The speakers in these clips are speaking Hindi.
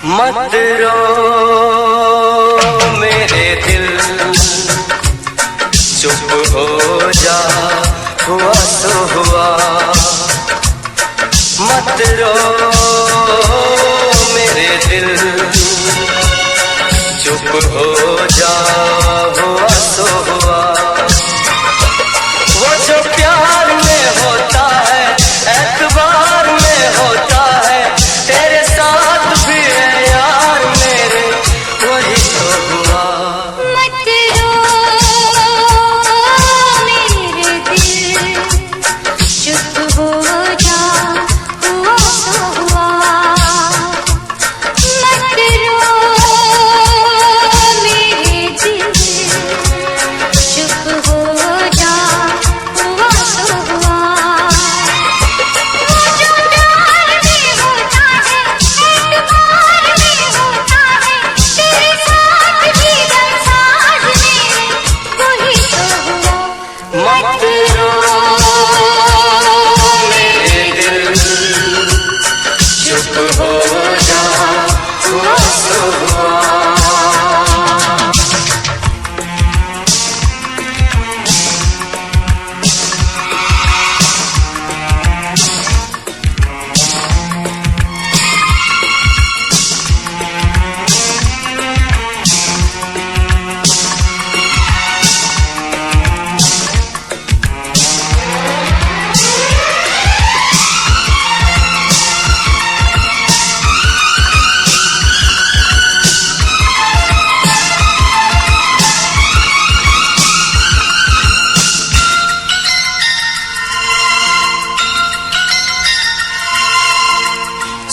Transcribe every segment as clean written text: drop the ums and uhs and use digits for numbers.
मत रो मेरे दिल, चुप हो जा, हुआ सो हुआ। मत रो मेरे दिल, चुप हो जा, हुआ सो हुआ। वो जो प्यार में होता है, एतबार में होता है, तेरे साथ भी है यार मेरे, वही तो हुआ। मत रो मेरे दिल, चुप हो जा, हुआ सो हुआ। मत रो मेरे दिल, चुप हो जा, हुआ सो हुआ। वो जो प्यार में होता है, एतबार में होता है, तेरे साथ भी गमसाज मेरे, वही तो हुआ। मत रो मेरे दिल, चुप हो जा, हुआ सो हुआ।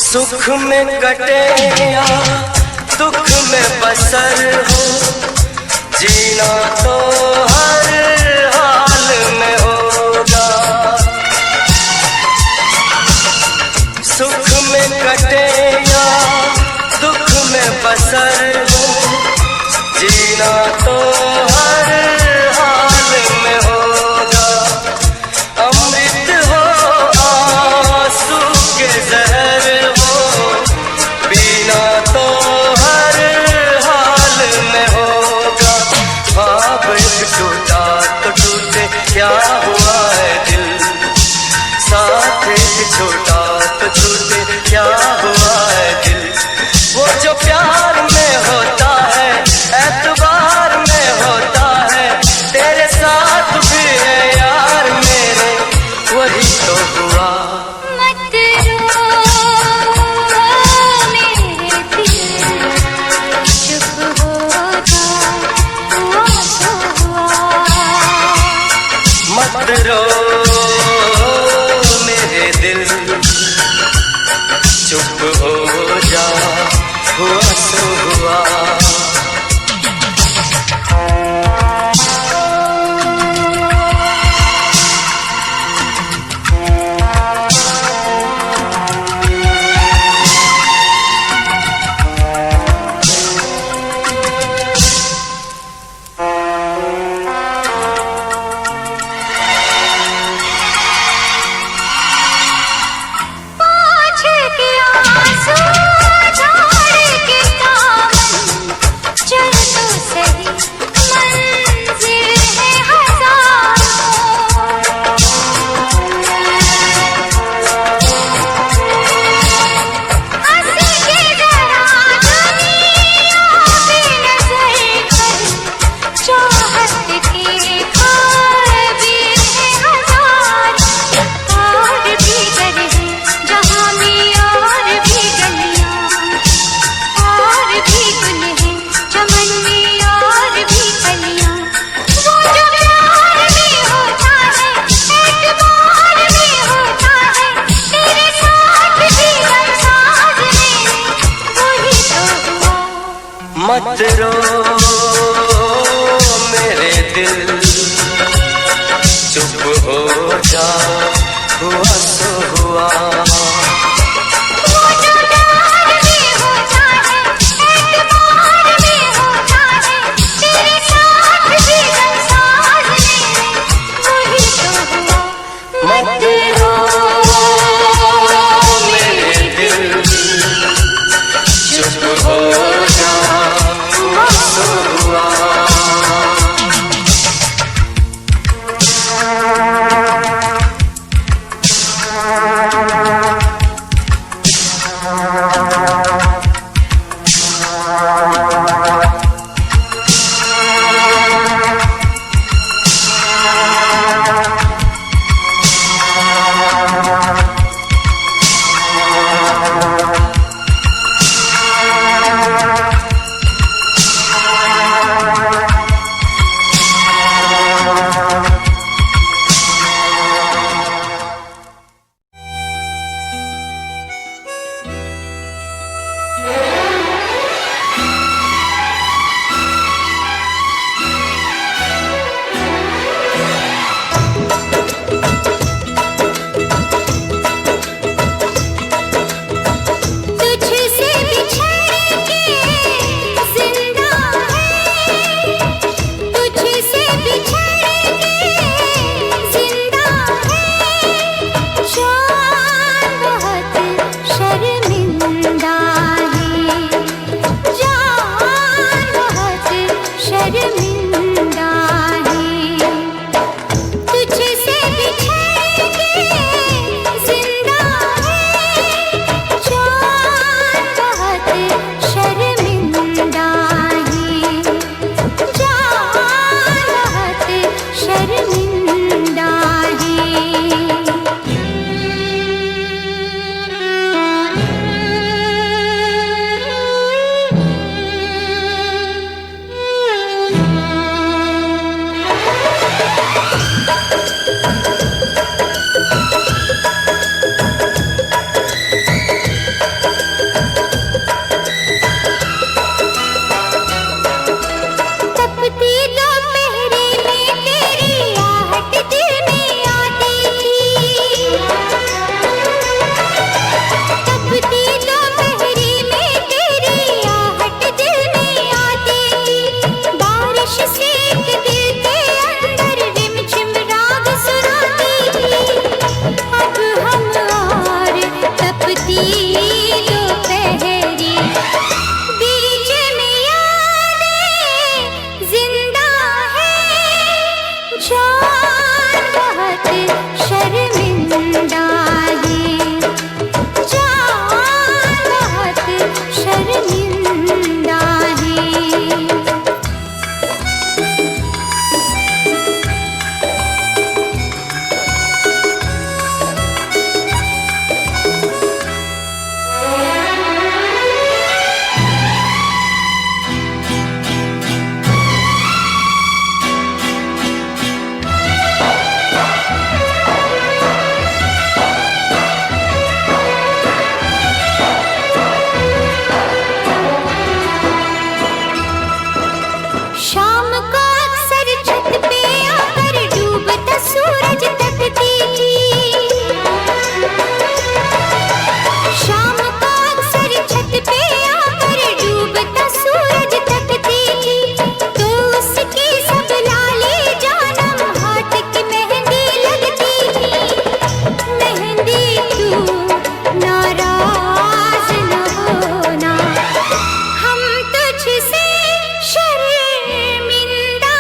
सुख में कटे या दुख में बसर हो, जीना तो हर हाल में होगा। सुख में कटे या दुख में बसर हो, जीना तो हर हाल में होगा। अमृत हो आंसू के जहर हो, पीना तो हर हाल में होगा। ख्वाब एक टूटा तो टूटे, क्या हुआ है दिल, साथ एक छोटा तो छूटे, क्या हुआ है दिल। वो जो प्यार में होता है, एतबार में होता है, तेरे साथ भी है यार मेरे, वही तो हुआ। मत रो मेरे दिल, चुप हो जा, हुआ सो हुआ। मत रो मेरे दिल, चुप हो जा, हुआ सो हुआ। पाँच के आंसू झाड़ के दामन, चल तो सही, मंजिल है हजारों। हंस के जरा दुनिया पे नजर कर, चाहत के ख्वाब भी है हजार। और भी घर है जहाँ में, और भी गलियाँ, और भी गुल है चमन में, और भी कलियाँ। वो जो प्यार में होता है, एतबार में होता है, तेरे साथ भी गमसाज मेरे, वही तो हुआ। मत रो दिल चुप हो जा, हुआ सो हुआ। हम तुझसे शर्मिंदा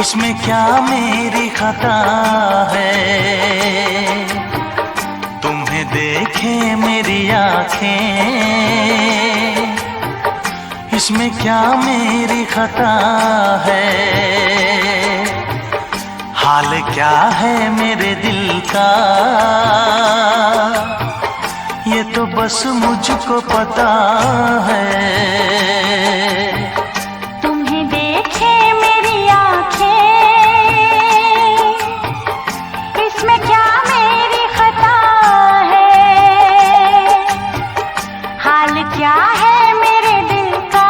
इसमें क्या मेरी खता है, तुम्हें देखे मेरी आँखें, इसमें क्या मेरी खता है। हाल क्या है मेरे दिल का ये तो बस मुझको पता है। तुम्हें देखे मेरी आँखें, इसमें क्या मेरी खता है। हाल क्या है मेरे दिल का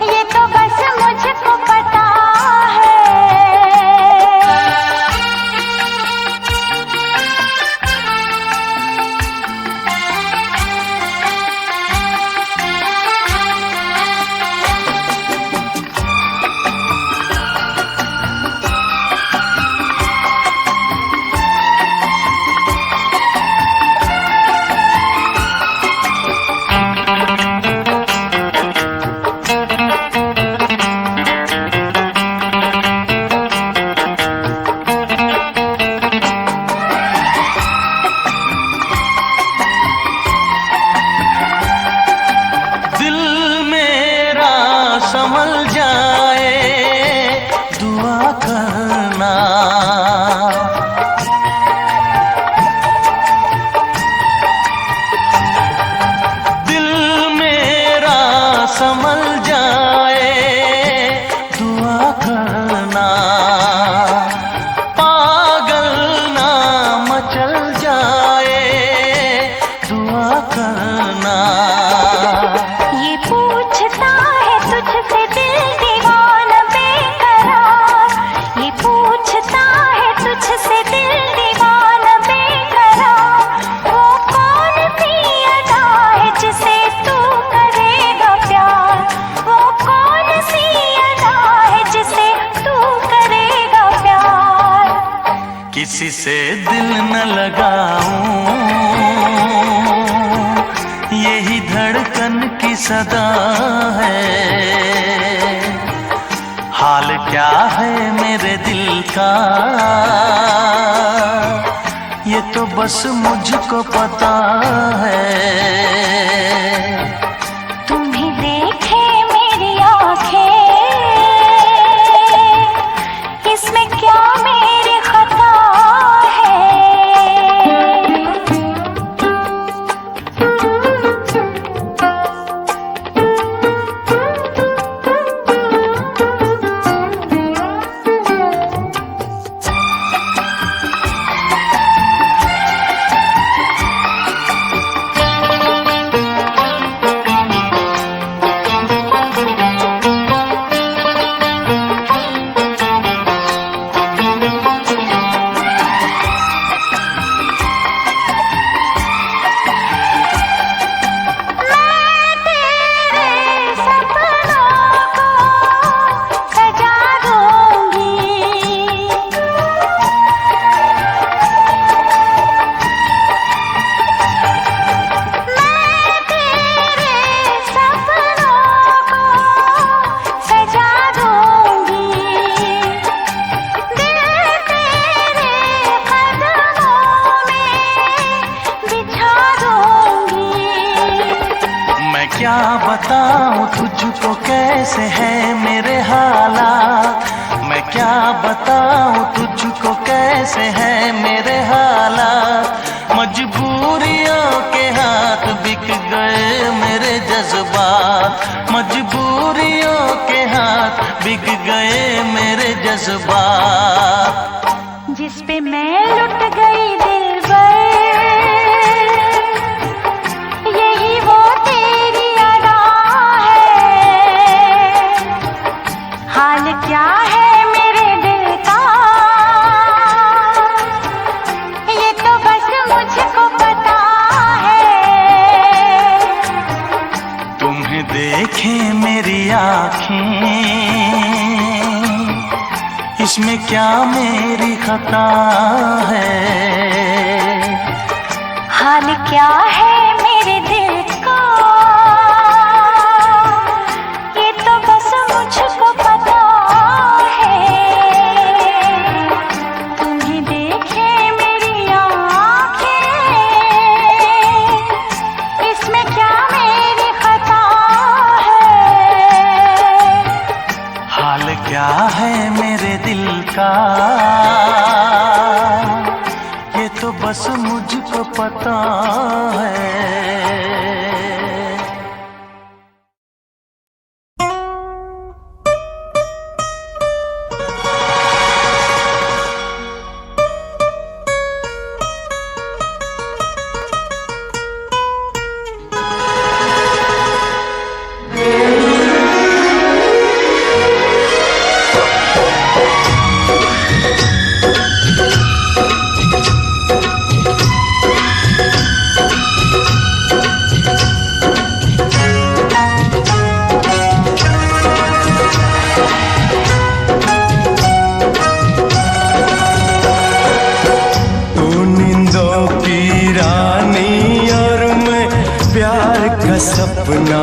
ये तो बस मुझको पता है। संभल जाए दुआ करना, दिल मेरा संभल जाए दुआ करना, पागल ना मचल जाए दुआ करना। ये पूछता है तुझसे दिल दीवाना बेकरार, ये पूछता है तुझसे दिल दीवाना बेकरार। वो कौन सी अदा है जिसे तू करेगा प्यार, वो कौन सी अदा है जिसे तू करेगा प्यार। किसी से दिल न लगाऊं यही धड़कन की सदा है। हाल क्या है मेरे दिल का ये तो बस मुझको पता है। तुम्हें देखे मेरी आँखें, इसमें क्या मेरी खता है। मुझको कैसे है मेरे हालात, मैं क्या बताऊं तुझको कैसे है मेरे हालात। मजबूरियों के हाथ बिक गए मेरे जज्बात, मजबूरियों के हाथ बिक गए मेरे जज्बात। जिस पे मैं लुट गई दिलबर, यही वो तेरी अदा है। हाल क्या है मेरे दिल का, ये तो बस मुझको पता है। तुम्हें देखें मेरी आँखें, इसमें क्या मेरी खता है। हाल क्या है मेरे दिल का, ये तो बस मुझको पता है। तुम्हें देखे मेरी आँखें, इसमें क्या मेरी खता है। हाल क्या है मेरे दिल का, ये तो बस मुझको पता है। सपना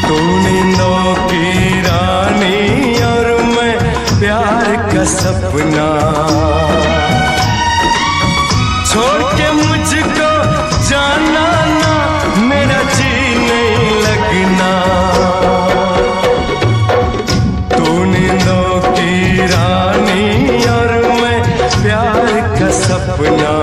तू नींदों की रानी और मैं प्यार का सपना। छोड़ के मुझको जाना ना, मेरा जी नहीं लगना। तू नींदों की रानी और मैं प्यार का सपना।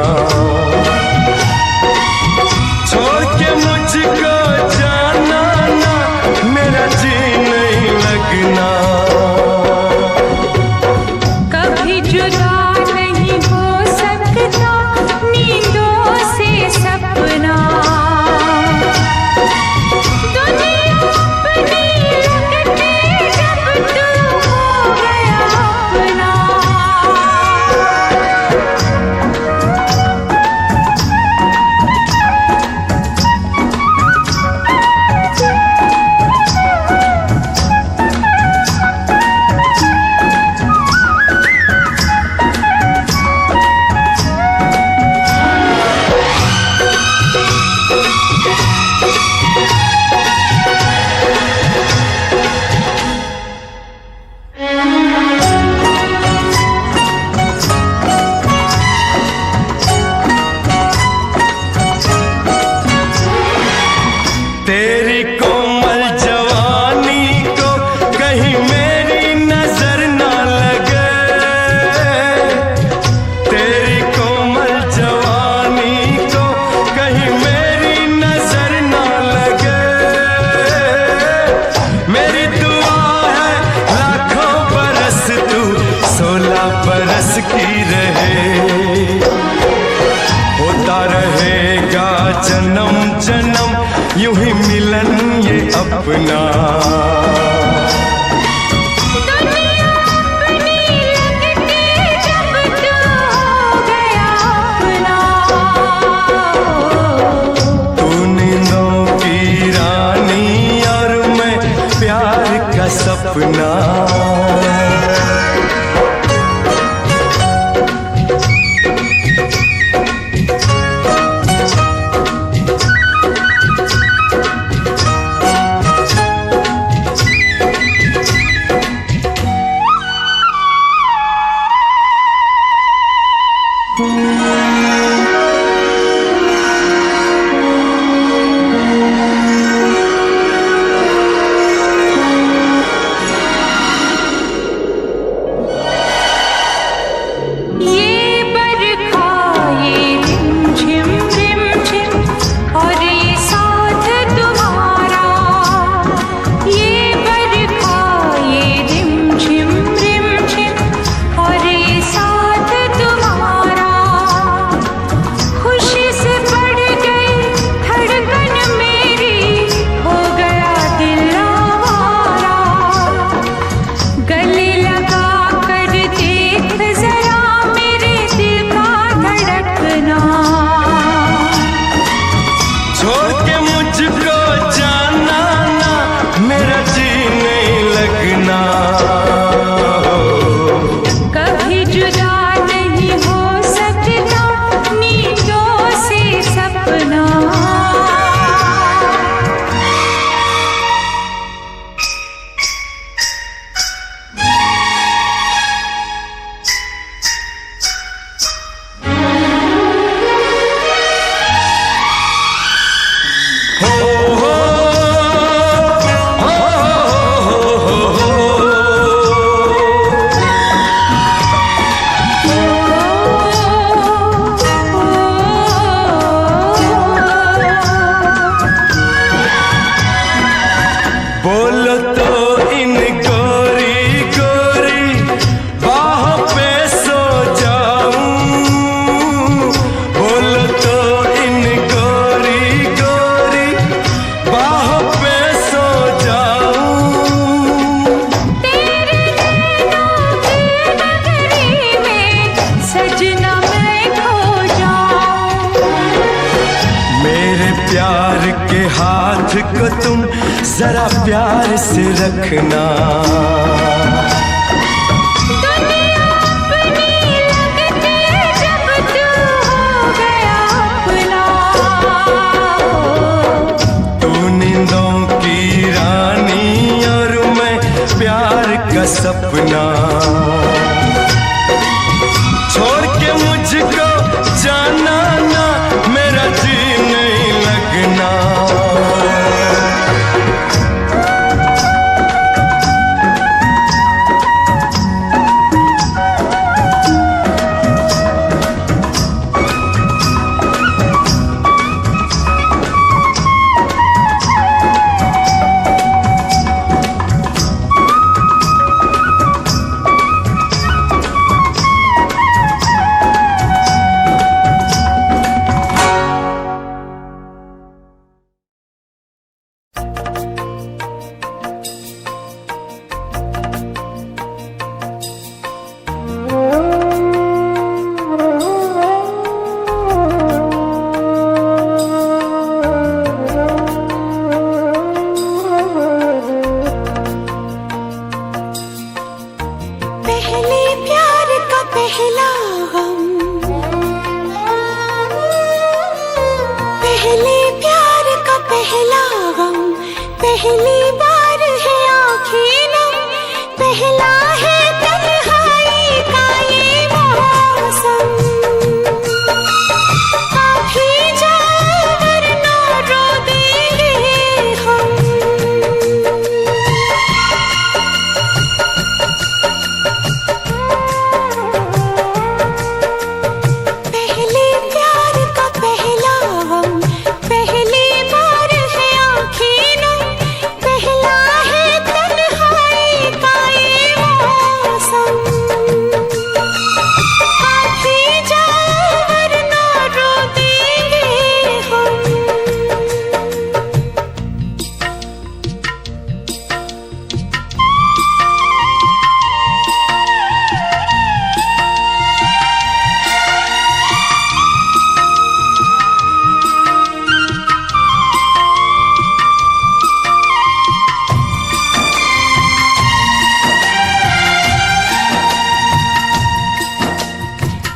यूं ही मिलन ये अपना। तू नींदों की रानी और मैं प्यार का सपना। लगना। कभी जुदा नहीं हो सकता नींदों से सपना। बोलो तो इन गोरी गोरी बाहों पे सो जाऊं, बोलो तो इन गोरी गोरी बाहों पे सो जाऊं। तेरे नैनों की नगरी में सजना मैं खो जाऊं। मेरे प्यार के हाथ को तुम जरा प्यार से रखना। दुनिया अपनी लगती जब तू हो गया अपना। तू नींदों की रानी और मैं प्यार का सपना। छोड़ के मुझको जाना ना, मेरा जी नहीं लगना। पहले प्यार का पहला गम, पहले प्यार का पहला गम, पहली बार है आँखें नम, पहला है तन्हाई का ये मौसम। आप ही जाओ वरना रो देंगे हम। पहले प्यार का पहला गम, पहली बार है आँखें नम, पहला है तन्हाई का ये मौसम। आप ही जाओ वरना रो देंगे हम।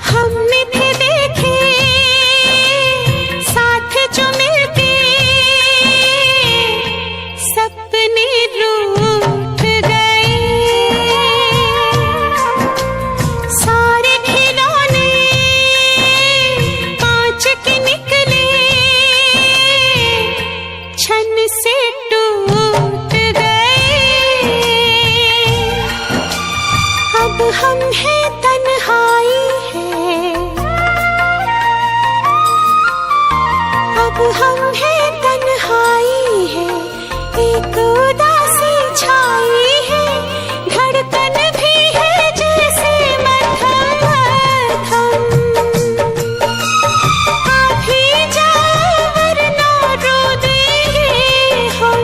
हमने थे देखे साथ जो मिलके, सपने रूठ गए। सारे खिलौने कांच के निकले, छन से टूट गए। अब हम हैं तन्हाई है, अब हम हैं तन्हाई है, एक उदासी छाई है, धड़कन भी है जैसे मध्यम मध्यम। आप ही जाओ वरना रो देंगे हम।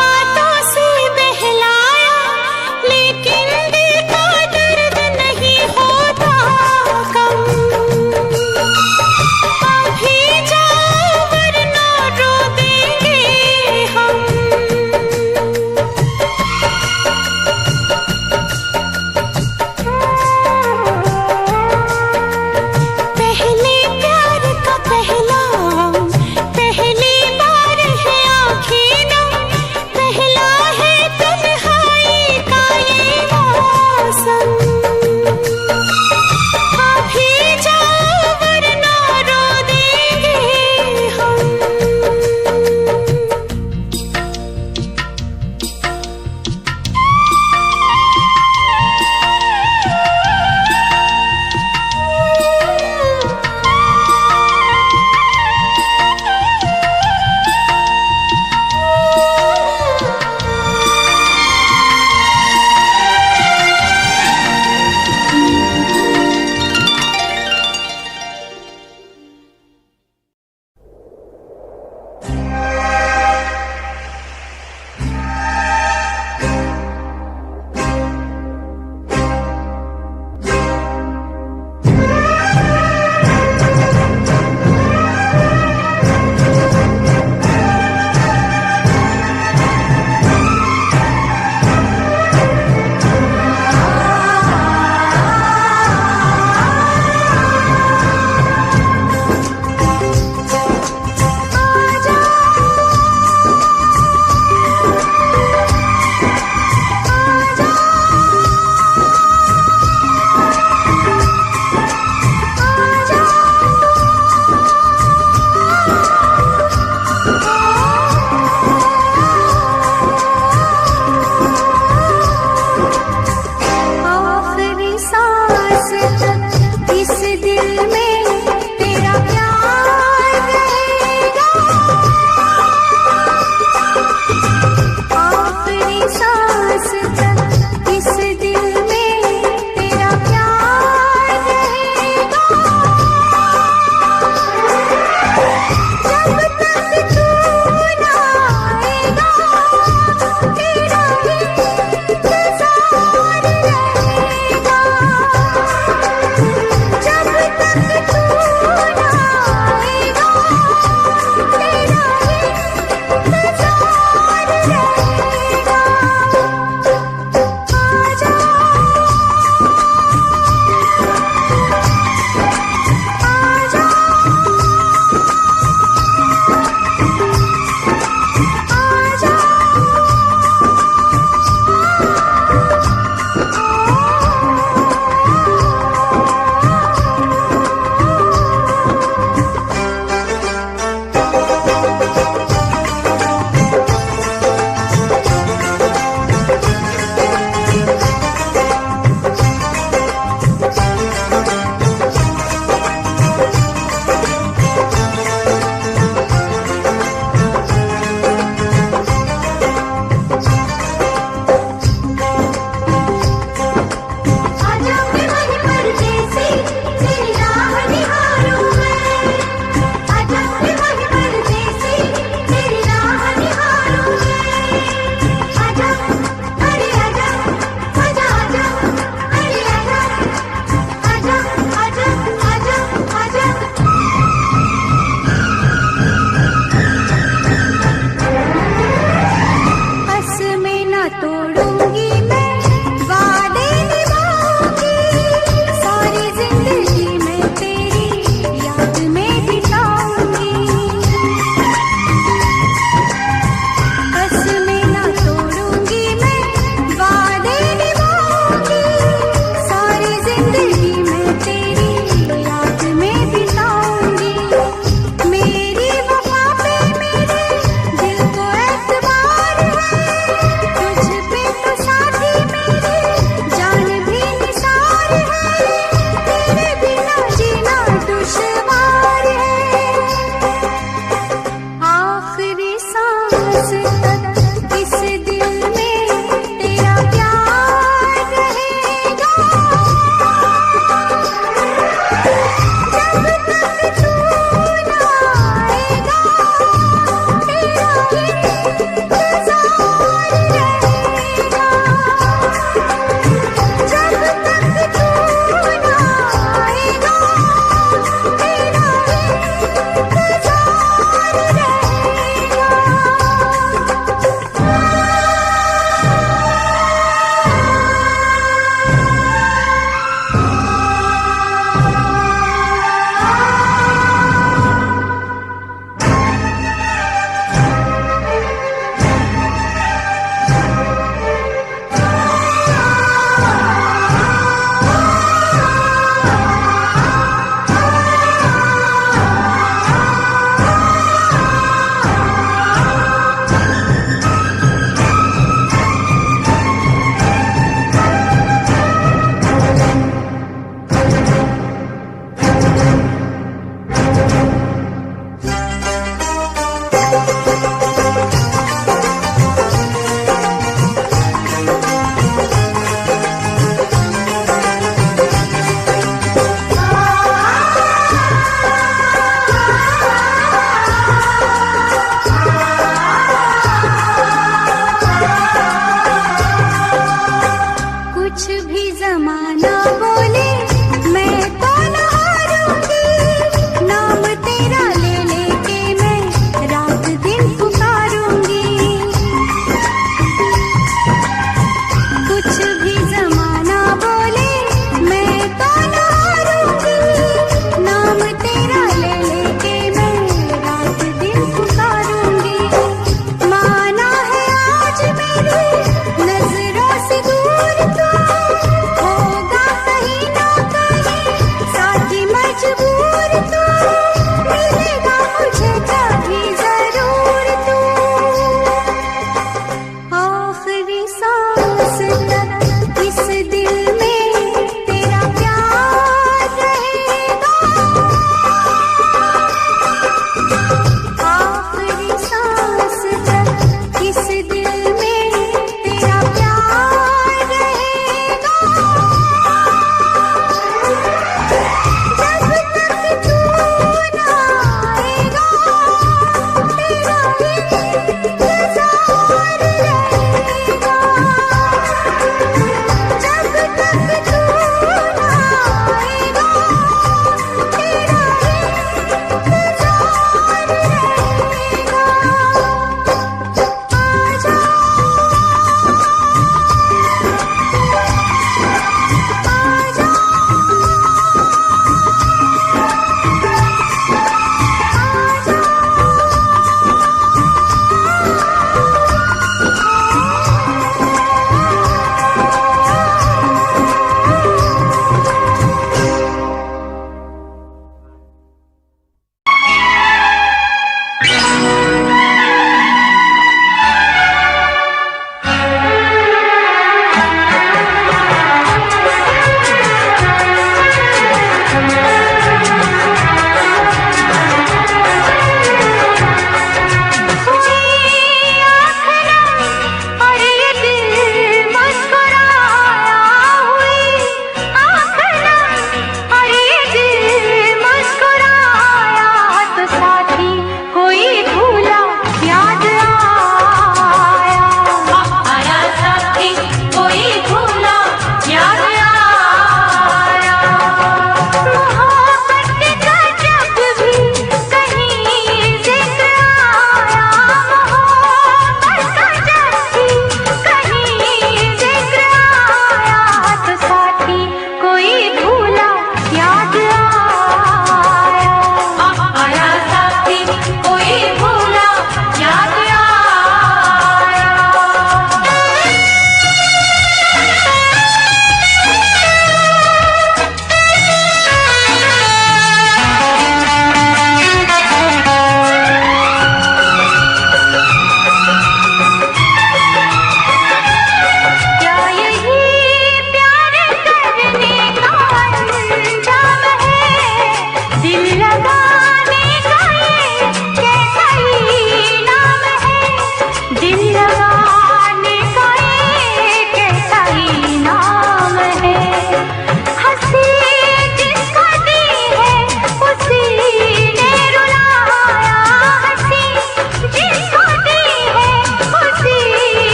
बातों से बहलाया, लेकिन दिल का दर्द नहीं होता कम। अभी जाओ वरना रो देंगे हम। पहले प्यार का पहला, पहली बार है आँखें नम, पहले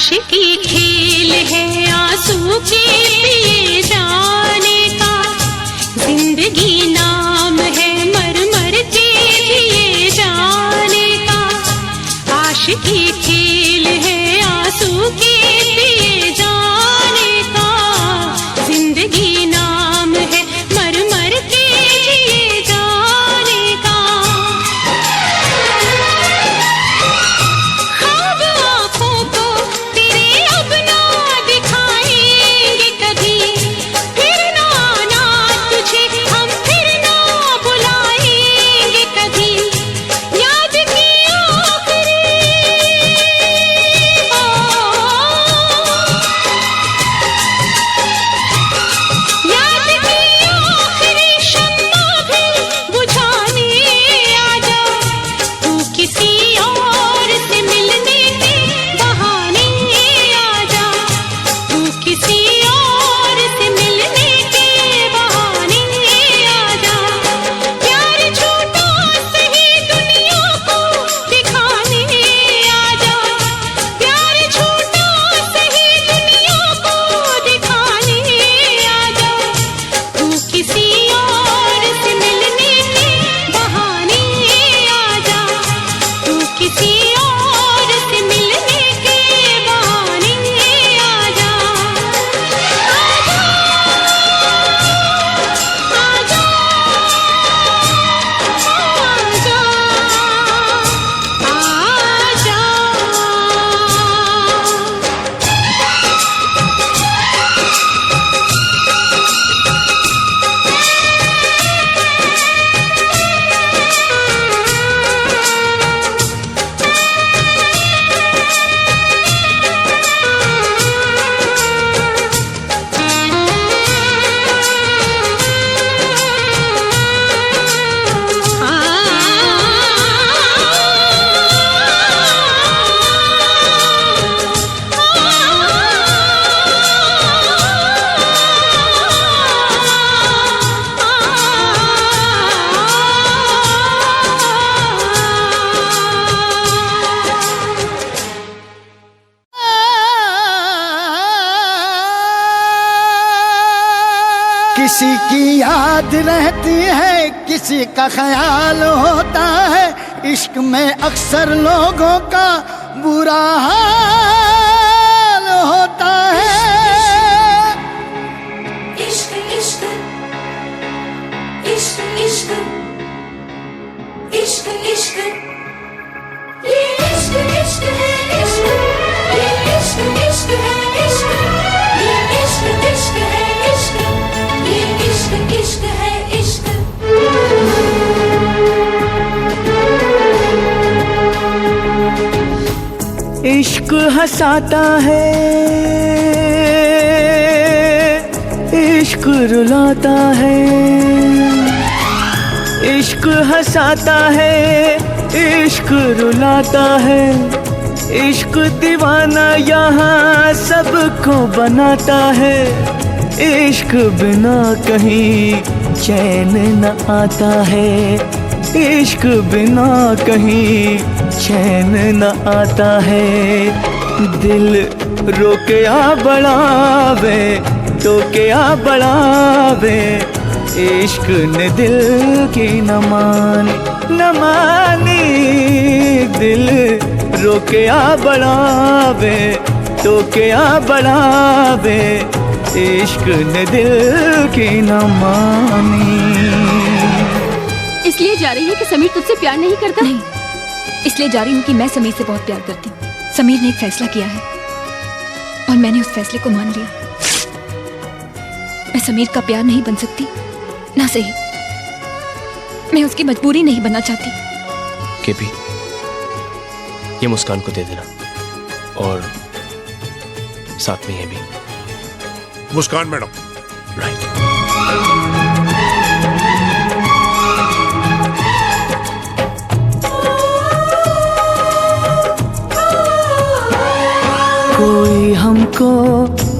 आशिकी खेल है आंसू के पिए जाने का, जिंदगी नाम है मर मर के जिए जाने का। आशिकी खेल है आंसू के पिए जाने का, जिंदगी नाम है मर मर के जिए जाने का। ख्वाब आँखों को तेरे अब ना दिखाएंगे कभी, फिर ना आना तुझे हम फिर ना बुलाएंगे कभी। याद की आखिरी याद की आखिरी शम्मा भी बुझाने आजा, तू किसी और से मिलने के बहाने आजा, तू किसी और से मिलने के बहाने आजा। प्यार झूठा सही दुनिया को दिखाने आजा, प्यार झूठा सही दुनिया को दिखाने आजा, तू किसी और से मिलने के बहाने आजा, तू किसी और से मिलने के बहाने आजा। आजा आजा आजा। किसी की याद रहती है, किसी का ख्याल होता है, इश्क में अक्सर लोगों का बुरा हाल होता है। इश्क इश्क इश्क इश्क इश्क इश्क ये इश्क इश्क है इश्क, ये इश्क इश्क है इश्क, ये इश्क इश्क है इश्क, ये इश्क इश्क है इश्क। इश्क हंसाता है, इश्क रुलाता है, इश्क हंसाता है, इश्क रुलाता है, इश्क दीवाना यहाँ सबको बनाता है। इश्क बिना कहीं चैन न आता है, इश्क बिना कहीं चैन न आता है। दिल रोके आ बढ़ावे, टोके आ बढ़ावे, इश्क ने दिल की न मानी, दिल रोके आ बढ़ावे, टोके आ बढ़ावे, इश्क ने दिल की न मानी। इसलिए जा रही है कि समीर तुझसे प्यार नहीं करता? नहीं, इसलिए जा रही हूँ कि मैं समीर से बहुत प्यार करती हूँ। समीर ने एक फैसला किया है और मैंने उस फैसले को मान लिया। मैं समीर का प्यार नहीं बन सकती, ना सही मैं उसकी मजबूरी नहीं बनना चाहती। केपी, ये मुस्कान को दे देना और साथ में ये भी। मुस्कान मैडम। राइट। कोई हमको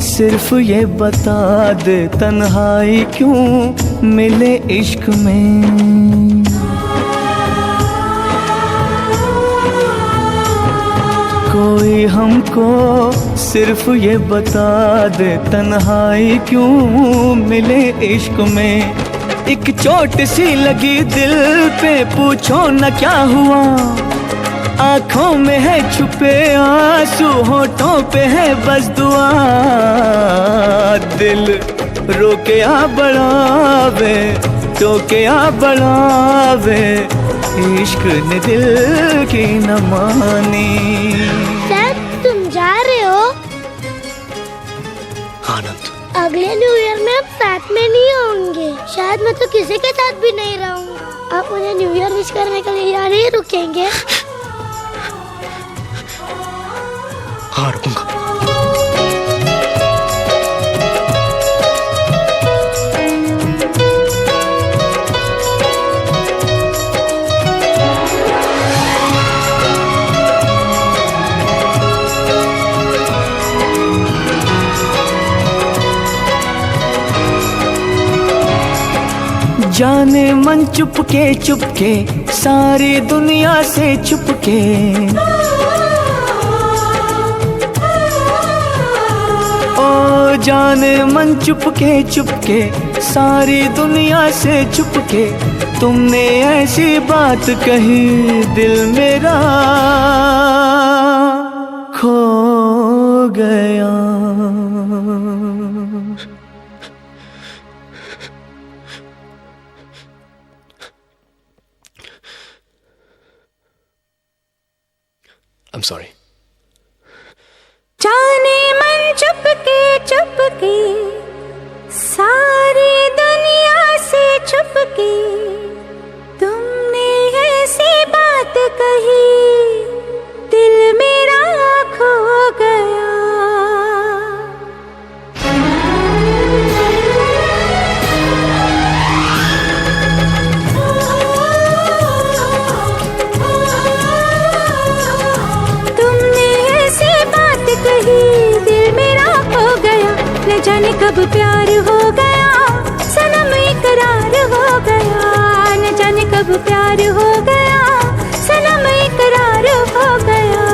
सिर्फ ये बता दे, तन्हाई क्यों मिले इश्क में। कोई हमको सिर्फ ये बता दे तन्हाई क्यों मिले इश्क में। एक चोट सी लगी दिल पे पूछो न क्या हुआ। आंखों में है छुपे आंसू होठों पे है बस दुआ। दिल रोके आ बढ़ावे टोके आ बढ़ावे इश्क ने दिल की न मानी। सर तुम जा रहे हो? आनंद अगले न्यू ईयर में हम साथ में नहीं होंगे। शायद मैं तो किसी के साथ भी नहीं रहूंगा। आप मुझे न्यू ईयर विश करने के लिए यहाँ नहीं रुकेंगे? हाँ रुकूंगा। जाने मन चुपके सारी दुनिया से छुपके। ओ जाने मन चुपके सारी दुनिया से छुपके। तुमने ऐसी बात कही दिल मेरा खो गया। I'm sorry. जाने मन चुपके सारी दुनिया से छुपके। तुमने ऐसी बात कही दिल मेरा खो गया। दिल मेरा खो गया। न जाने कब प्यार हो गया सनम इकरार हो गया। न जाने कब प्यार हो गया सनम इकरार हो गया।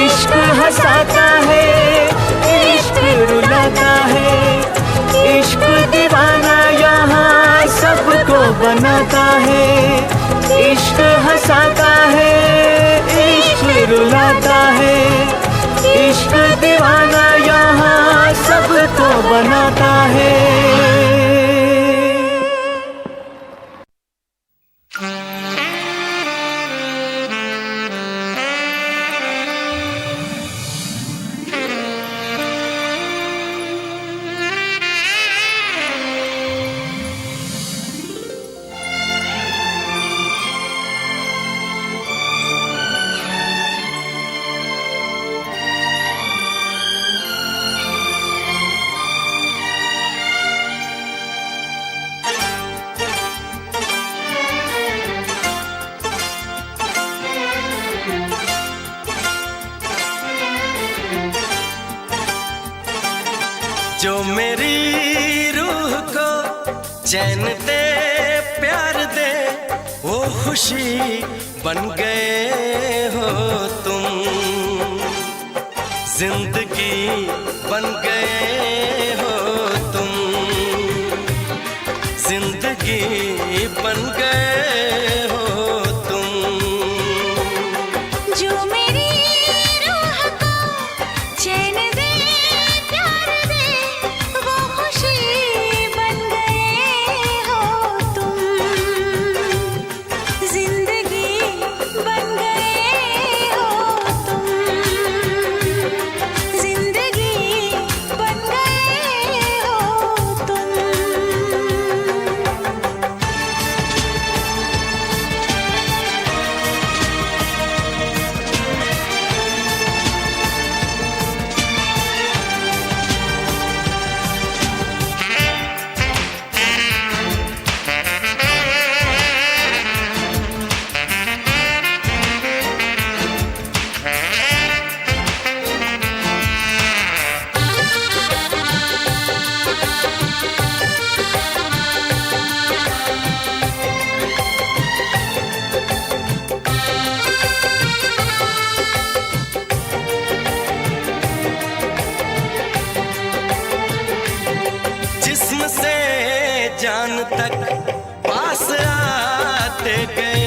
इश्क हंसाता है इश्क रुलाता है। इश्क दीवाना यहाँ सबको बनाता है। इश्क हंसाता है इश्क रुलाता है। इश्क दीवाना यहाँ सबको बनाता है। जो मेरी रूह को चैन दे प्यार दे वो खुशी बन गए हो तुम। जिंदगी बन गए हो तुम। जिंदगी बन गए हो तुम। जो मेरी रूह को चैन दे प्यार दे वो खुशी बन गए हो तुम। जिंदगी बन गए हो तुम। जिंदगी बन गए हो तुम। जिस्म से जान तक पास आते गए,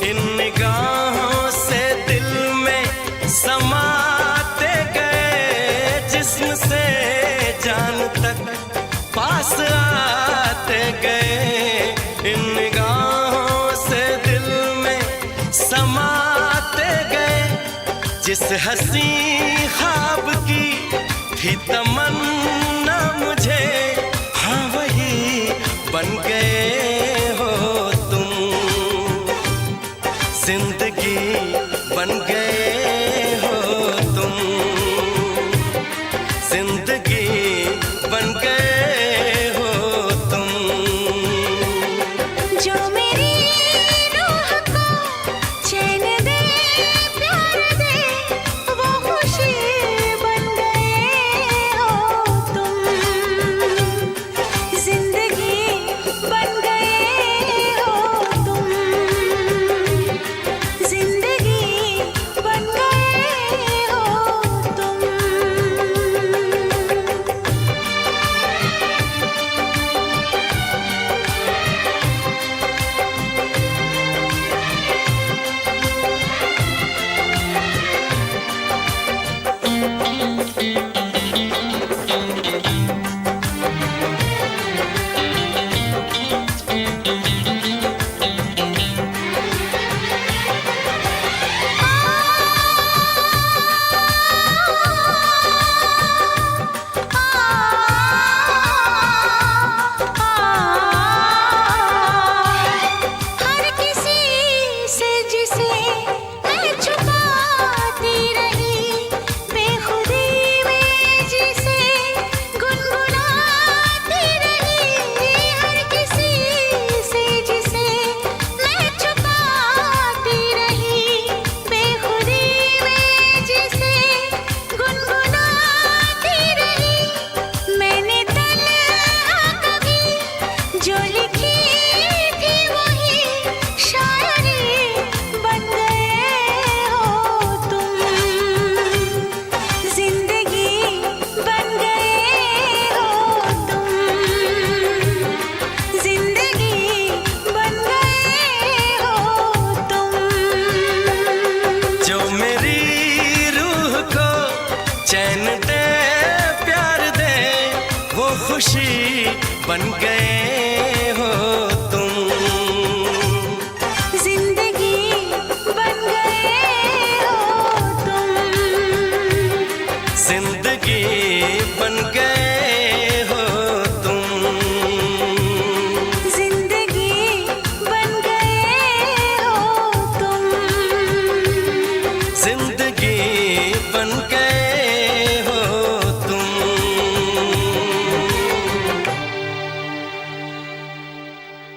इन निगाहों से दिल में समाते गए। जिस्म से जान तक पास आते गए, इन निगाहों से दिल में समाते गए। जिस हंसी ख्वाब की थी तमन्ना मुझे, हाँ वही बन गए हो तुम। जिंदगी बन गए हो तुम, जिंदगी बन गए हो तुम। जो मेरी रूह को चैन दे प्यार दे, वो खुशी बन गए हो तुम। जिंदगी बन गए हो तुम, जिंदगी बन गए हो तुम। हर किसी से जिसे मैं छुपाती रही, बेखुदी में जिसे गुनगुनाती रही। हर किसी से जिसे मैं छुपाती रही, बेखुदी में जिसे गुनगुनाती रही। मैंने तन्हा कभी जो लिखी थी वही शायरी बन गए हो तुम। जिंदगी बन गए हो तुम, जिंदगी बन गए हो तुम। जो मेरी रूह को चैन दे प्यार दे, वो खुशी बन गए हो तुम। जिंदगी बन गए हो तुम, जिंदगी बन गए हो तुम। जिंदगी बन गए हो तुम। जिंदगी बन गए हो तुम। 「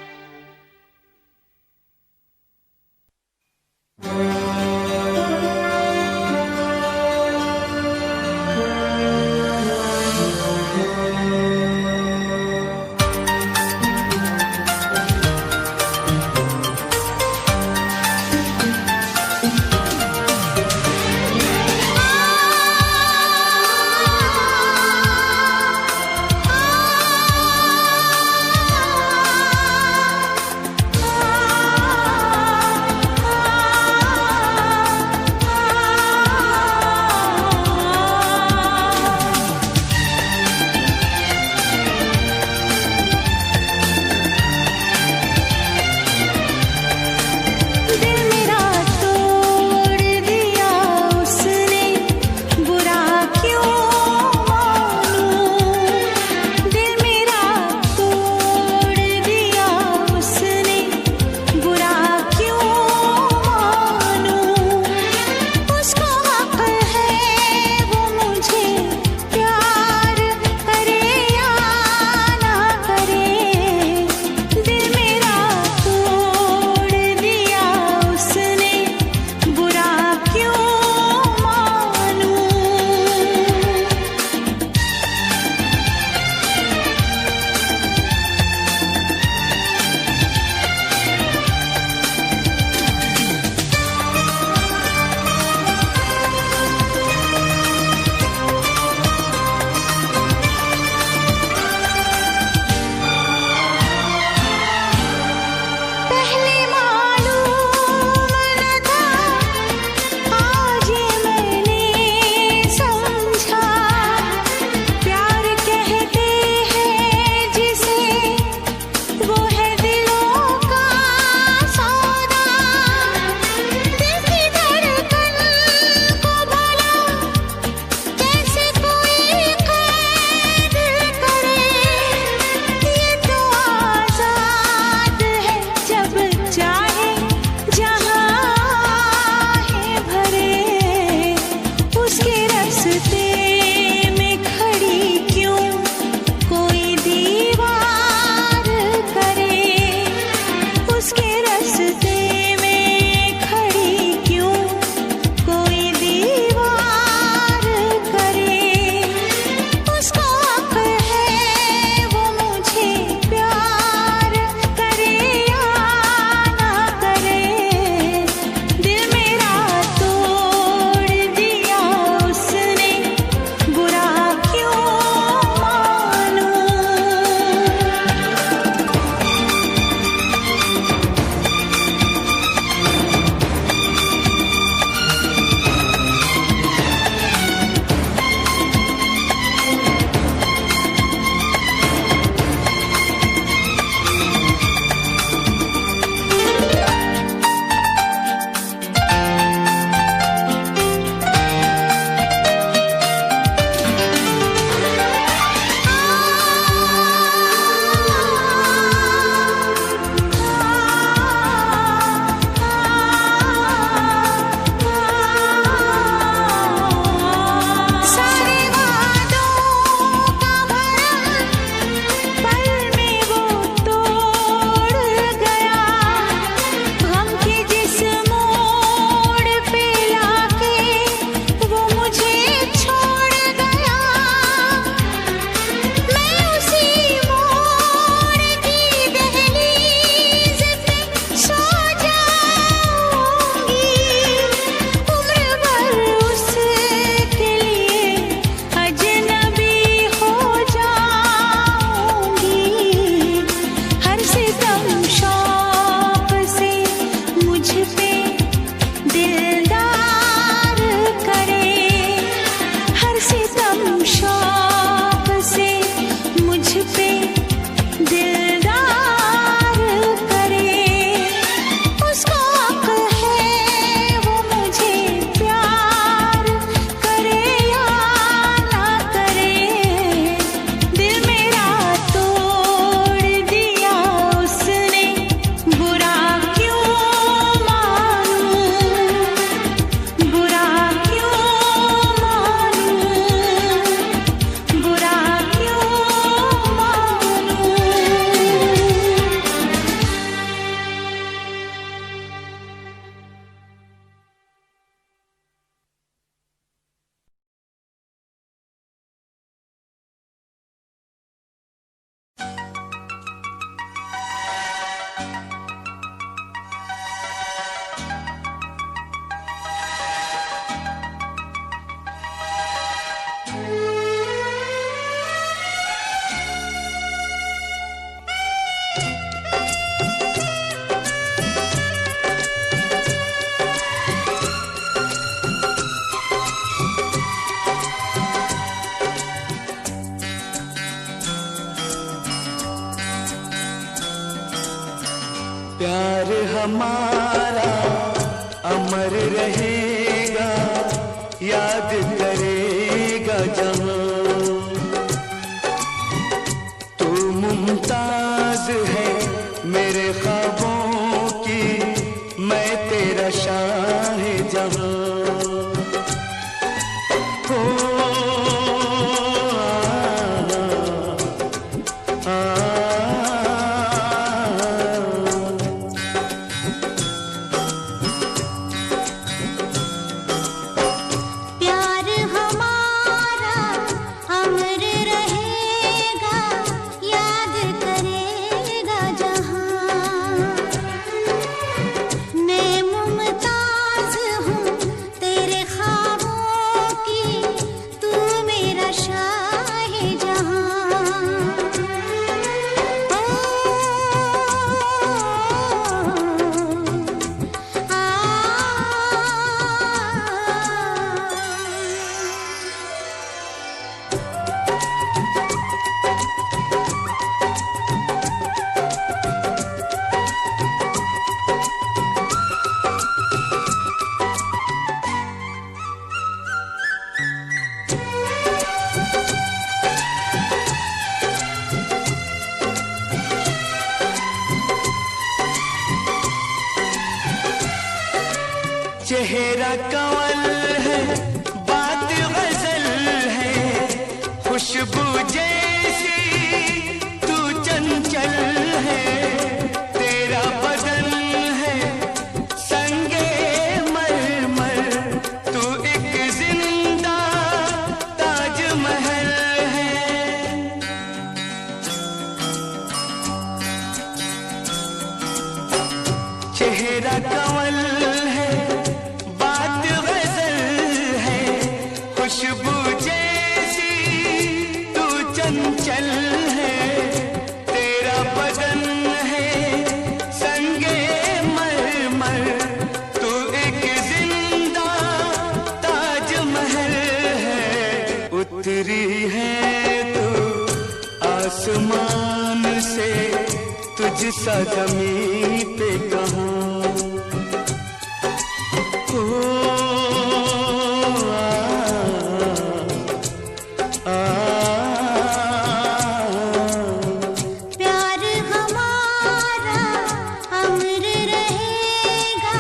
दिलदार करे, उसको अक्ल है वो मुझे प्यार करे या ना करे। दिल मेरा तोड़ दिया उसने, बुरा क्यों मानूं, बुरा क्यों मानूं, बुरा क्यों मानूं। प्यार हमारा अमर रहेगा, याद करेगा जहां। तू मुमताज है मेरे ख्वाबों की, मैं तेरा शाहजहां। हो प्यार हमारा अमर रहेगा, याद करेगा जहां। मैं मुमताज हूँ तेरे ख्वाबों की, तू मेरा शाहजहां। चेहरा कंवल है, बात गजल है, खुशबू जैसी तू चंचल है। तेरा बदन है संगे मरमर, तू एक जिंदा ताजमहल है। चेहरा कंवल है, बात गजल है, खुशबू जैसी तू चंचल है। तेरा बदन है संगे मरमर, तू एक जिंदा ताजमहल है। उतरी है तू आसमान से, तुझसा ज़मीं पे कहाँ। प्यार हमारा अमर रहेगा,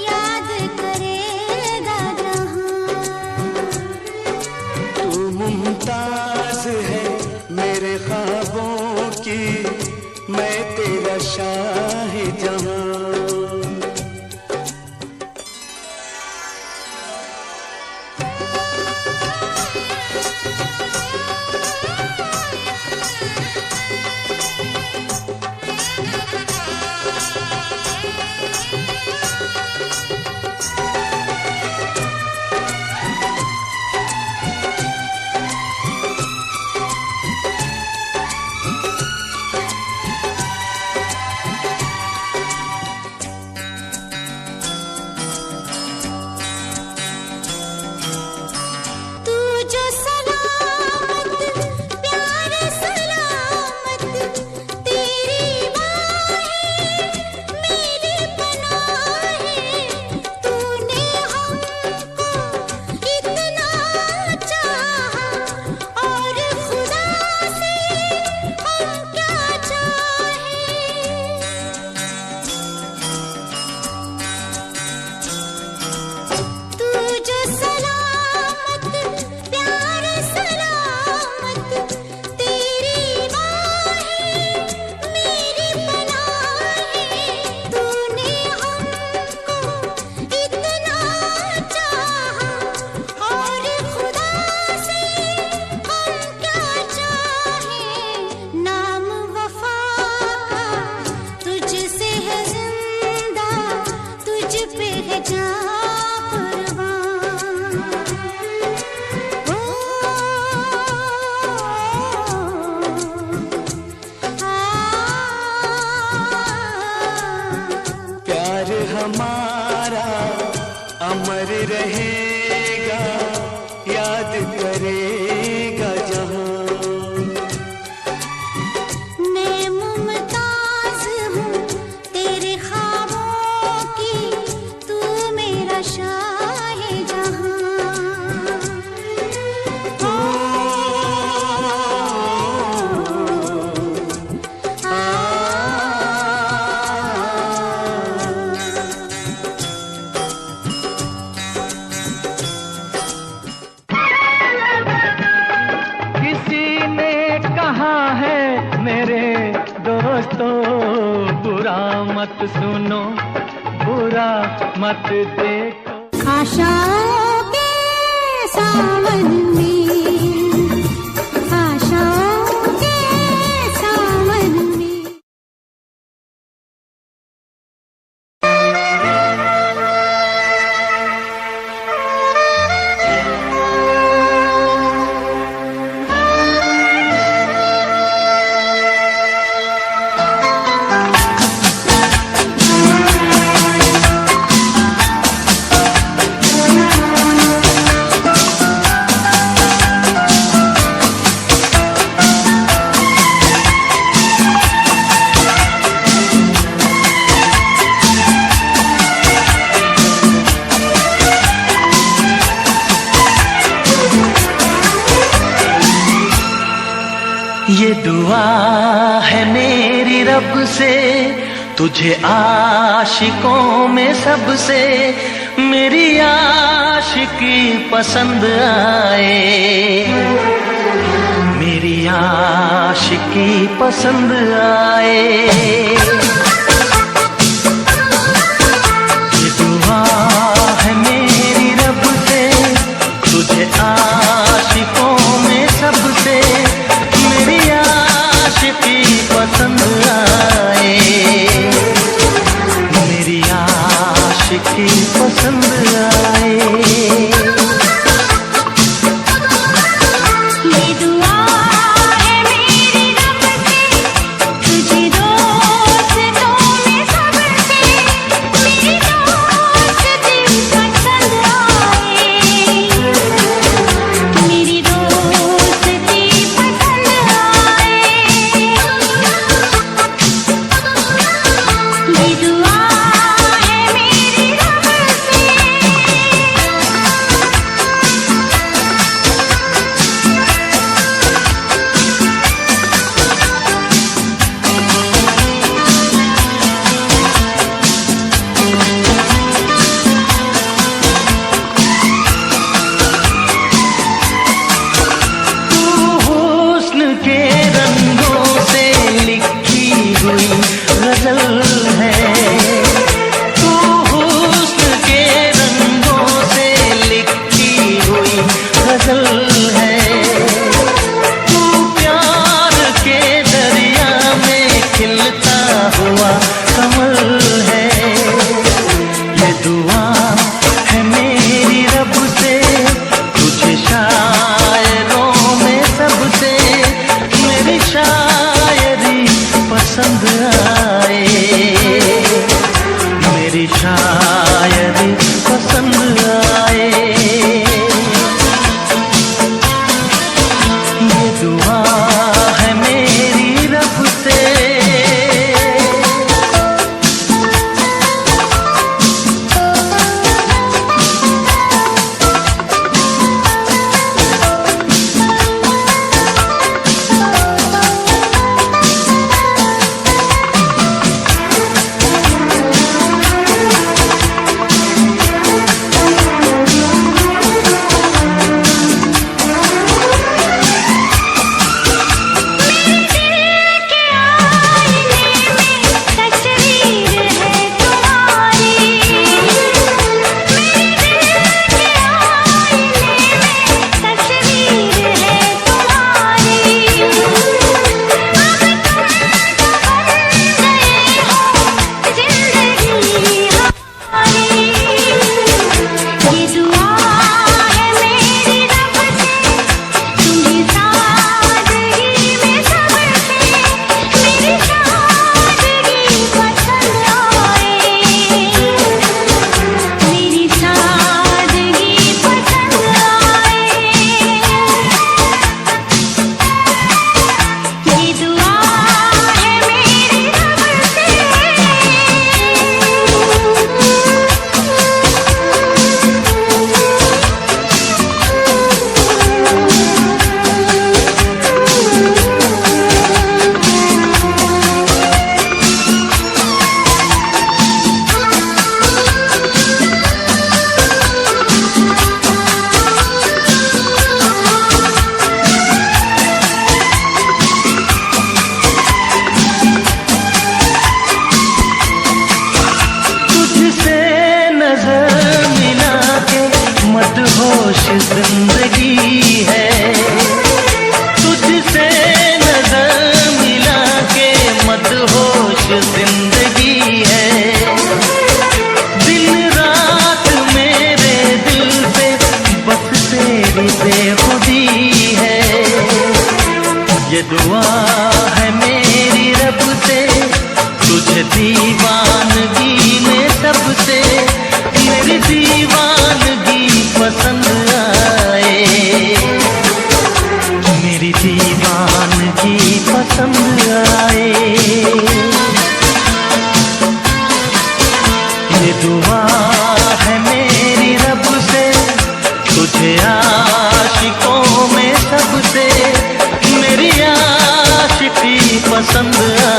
याद करेगा जहां। तू मुमताज है मेरे ख्वाबों की, मैं तेरा शाहजहां। रहेगा, याद करेगा जहां। मैं मुमताज हूँ तेरे ख्वाबों की, तू मेरा शाहे जहां। किसी ने कहा है मेरे दोस्तों, बुरा मत सुनो, बुरा मत देखो। आशाओं के सावन में, आशाओं के सावन में। ये दुआ है मेरी रब से, तुझे आशिकों में सबसे मेरी आशिकी पसंद आए, मेरी आशिकी पसंद आए। ये दुआ है मेरी रब से, तुझे आशिकों में सबसे मेरी आशिकी पसंद आए, मेरी आशिकी पसंद आए। ये दुआ है मेरी रब से, तुझे दोस्तों में सबसे मेरी दोस्ती पसंद आए, मेरी दोस्ती पसंद आए। ये दुआ है मेरी रब से। हुस्न के रंगों से लिखी हुई गजल है, तू हुस्न के रंगों से लिखी हुई गजल है, तू प्यार के दरिया में खिलता हुआ कमल है। ये दुआ है मेरी रब से, तुझे शायरों में सबसे मेरी शायरी पसंद आए, मेरी शायरी पसंद आए। ये दुआ है मेरी रब से।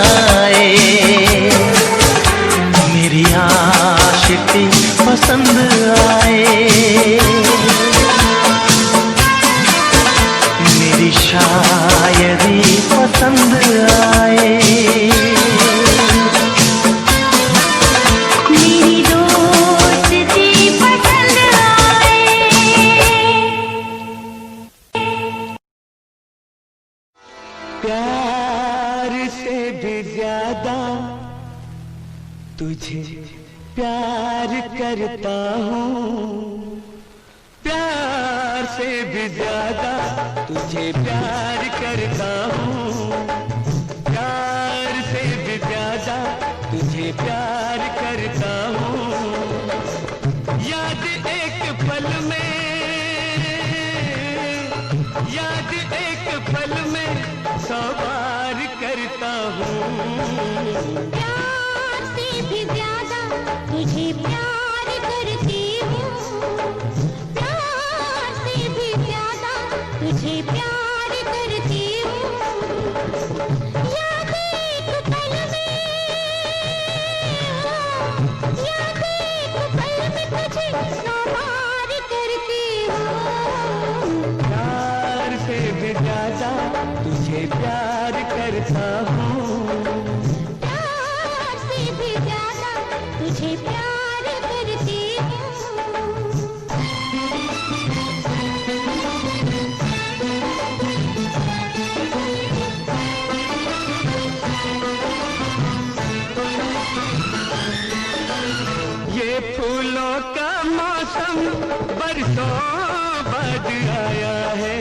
आए, मेरी आशिकी पसंद आए, मेरी शायरी पसंद आए, मेरी दोस्ती पसंद आए। प्यार से भी ज्यादा तुझे प्यार करता हूँ, प्यार से भी ज्यादा तुझे प्यार करता हूँ, प्यार से भी ज्यादा तुझे प्यार करता हूँ। याद एक पल में, याद एक पल में 100 बार करता हूँ। प्यार से भी ज्यादा तुझे प्यार करती हूँ, प्यार से भी ज्यादा तुझे प्यार करती हूँ। याद एक पल में, याद एक पल में तुझे 100 बार करती हूँ। प्यार से भी ज्यादा तुझे प्यार करता हूँ, प्यार से भी ज्यादा तुझे प्यार करती हूँ। ये फूलों का मौसम बरसों बाद आया है,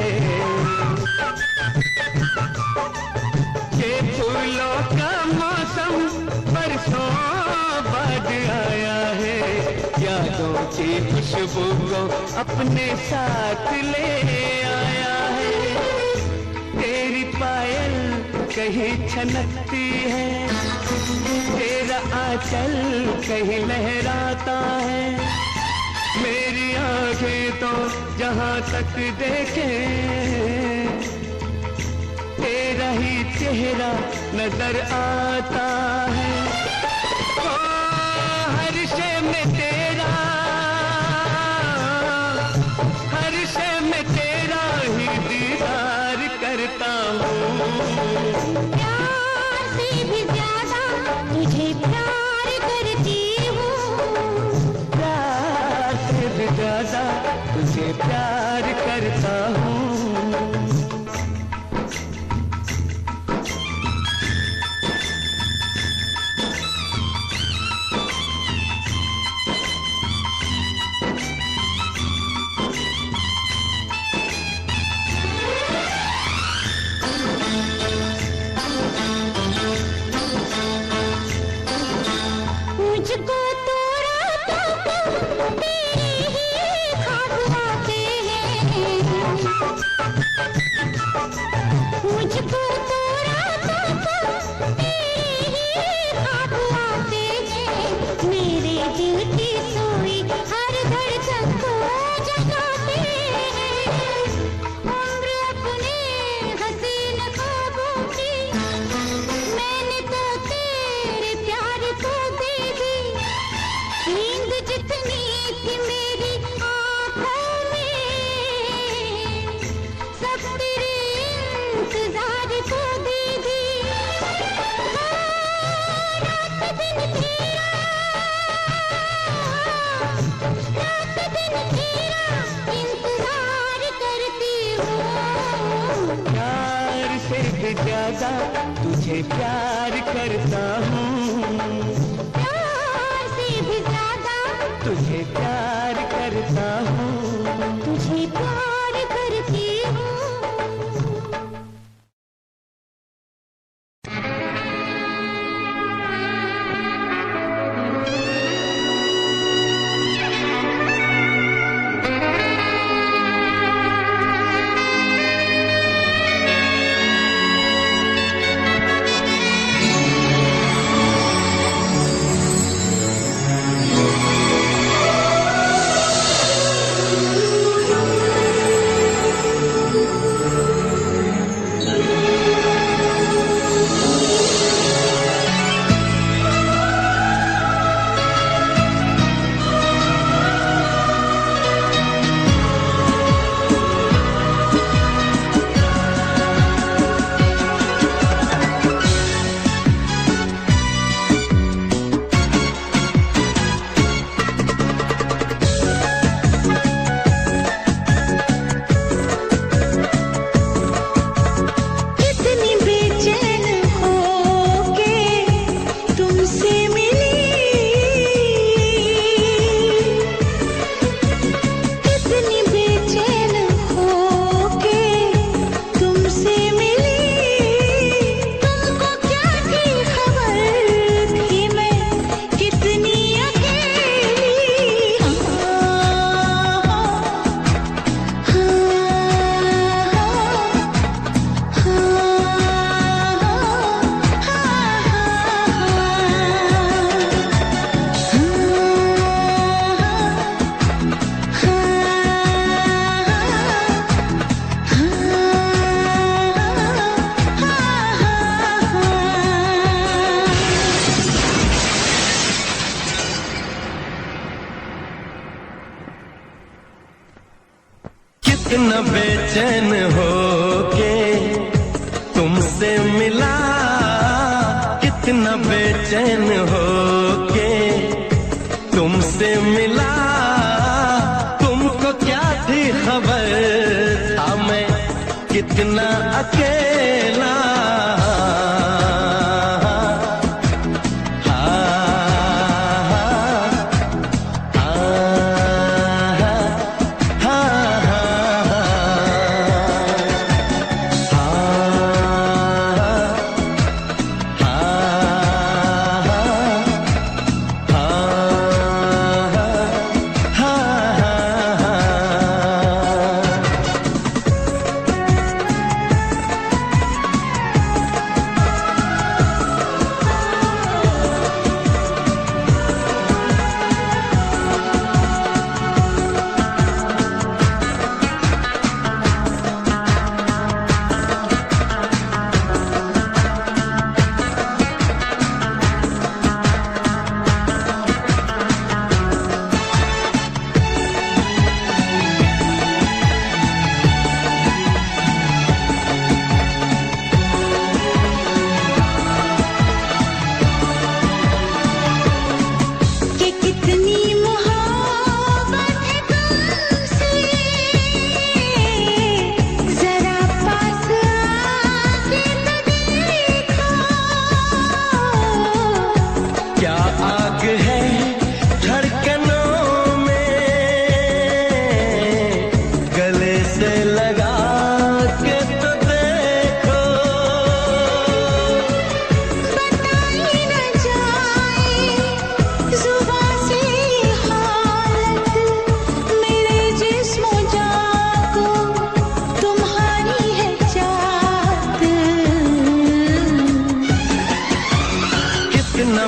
ये फूलों का मौसम बरसों बाद आया है, यादों की खुशबू को अपने साथ ले आया है। तेरी पायल कहीं छनकती है, तेरा आंचल कहीं लहराता है, मेरी आंखें तो जहां तक देखे तेरा ही चेहरा नजर आता है। ओ हर शय में तेरा, हर शय में तेरा ही दीदार करता हूँ। प्यार से भी ज्यादा तुझे प्यार करती हूँ, प्यार से भी ज्यादा तुझे प्यार करता हूँ। मुझको तो रातों को तेरे ही ख्वाब आते हैं, मुझको तो रातों को तेरे ही ख्वाब आते हैं, मेरे दिल की सोई हर धड़कन को जगाते हैं। उम्र अपने हसीन ख्वाबों की मैंने तो तेरे प्यार को दे दी, नींद जितनी थी मेरी आँखों में सब तेरे इंतजार को दे दी। रात दिन तेरा, रात दिन तेरा इंतजार करती हूँ। प्यार से भी ज्यादा तुझे प्यार करता हूँ, प्यार से भी ज्यादा तुझे प्यार करता हूँ। तुझे प्यार करती हूँ। बेचैन हो के तुमसे मिला, कितना बेचैन हो के तुमसे मिला। तुमको क्या थी खबर था मैं कितना अकेला।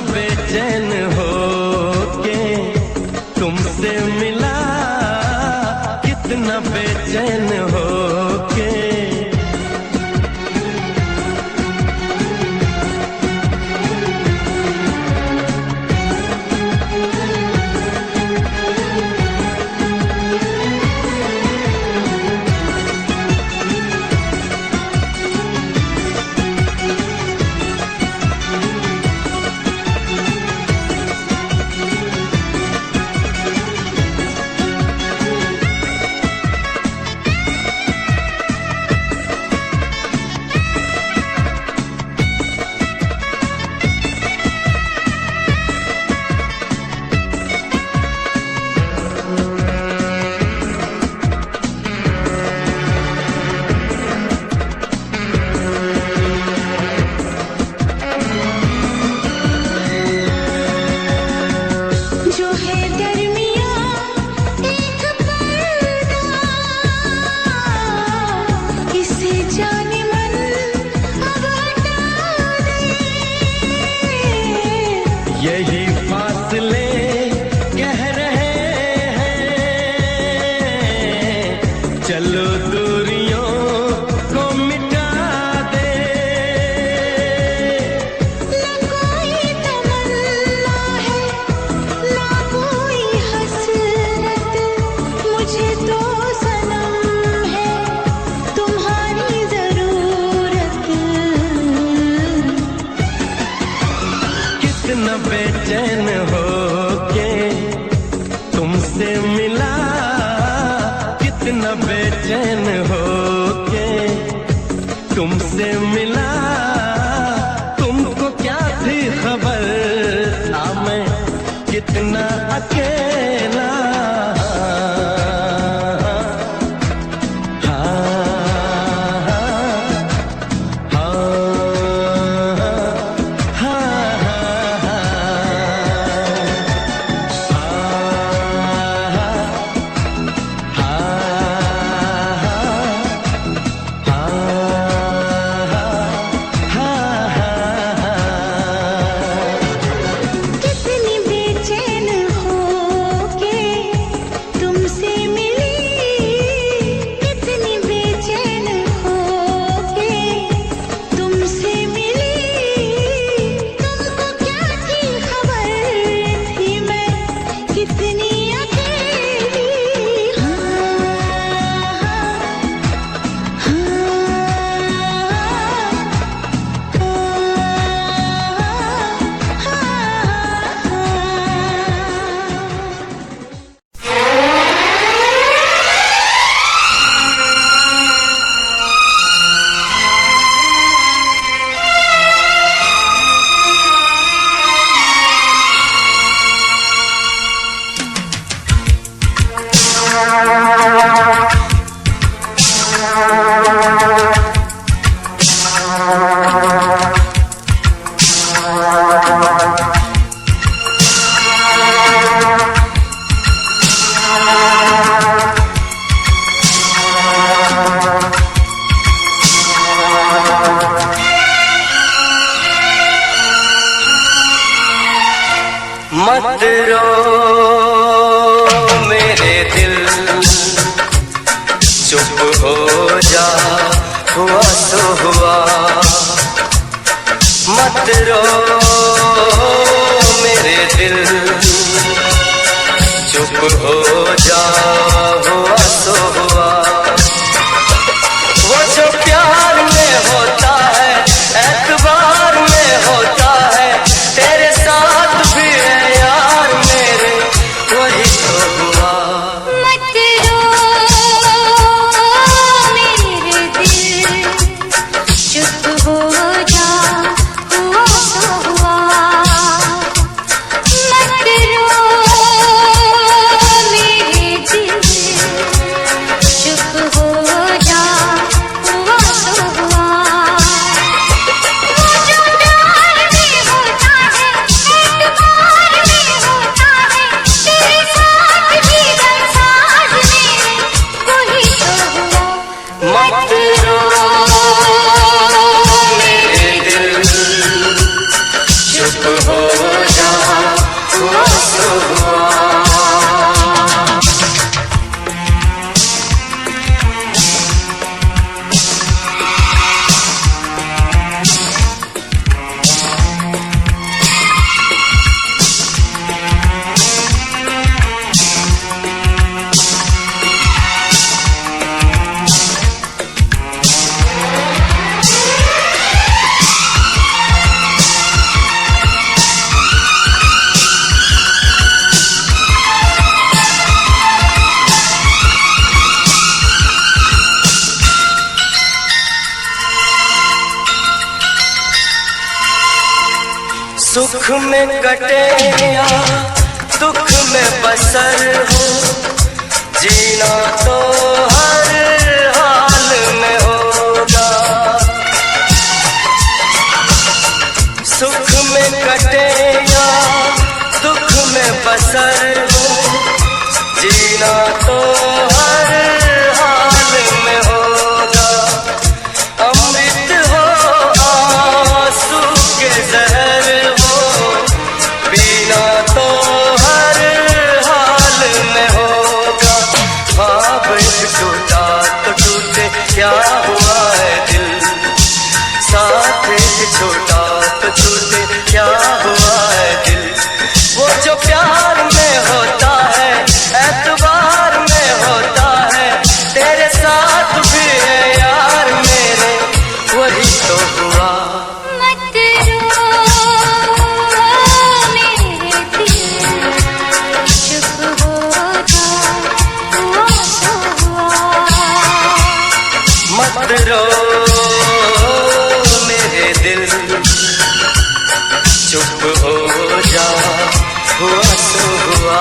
बेचैन हो के तुमसे मिला, कितना बेचैन हो के। यही फासले कह रहे हैं, चलो दूरियों को मिटा दे। न कोई तमन्ना है ना कोई हसरत, मुझे तो सनम है तुम्हारी जरूरत। कितना बेचैन हो के तुमसे मिला, कितना बेचैन हो के तुमसे मिला। तुमको क्या थी खबर था मैं कितना अकेला। कितनी बेचैन हो मत रो मेरे दिल, चुप हो जा, हुआ सो हुआ। मत रो मेरे दिल, चुप हो जा, हुआ सो हुआ। वो जो प्यार में होता है, एतबार में होता है, तेरे साथ भी है यार मेरे, वही तो हुआ। मत रो मेरे दिल, चुप हो जा, हुआ सो हुआ। मत रो मेरे दिल, चुप हो जा, हुआ सो हुआ। वो जो प्यार में होता है, एतबार में होता है, तेरे साथ भी गमसाज मेरे, वही तो हुआ। मत रो मेरे दिल, चुप हो जा, हुआ सो हुआ। सुख में कटे या दुख में बसर हो, जीना तो हर हाल में होगा। सुख में कटे या दुख में बसर हो, जीना तो हर हाल में होगा। अमृत हो आंसू के जहर हो, पीना तो हर हाल में होगा। ख्वाब एक टूटा तो टूटे, क्या हुआ है दिल, साथ एक छोटा तो छूटे, क्या हुआ है दिल। वो जो प्यार में होता है, एतबार में होता है, तेरे साथ भी है यार मेरे, वही तो हुआ। मत रो मेरे दिल, चुप हो जा, हुआ सो हुआ। मत रो मेरे दिल, चुप हो जा, हुआ सो हुआ।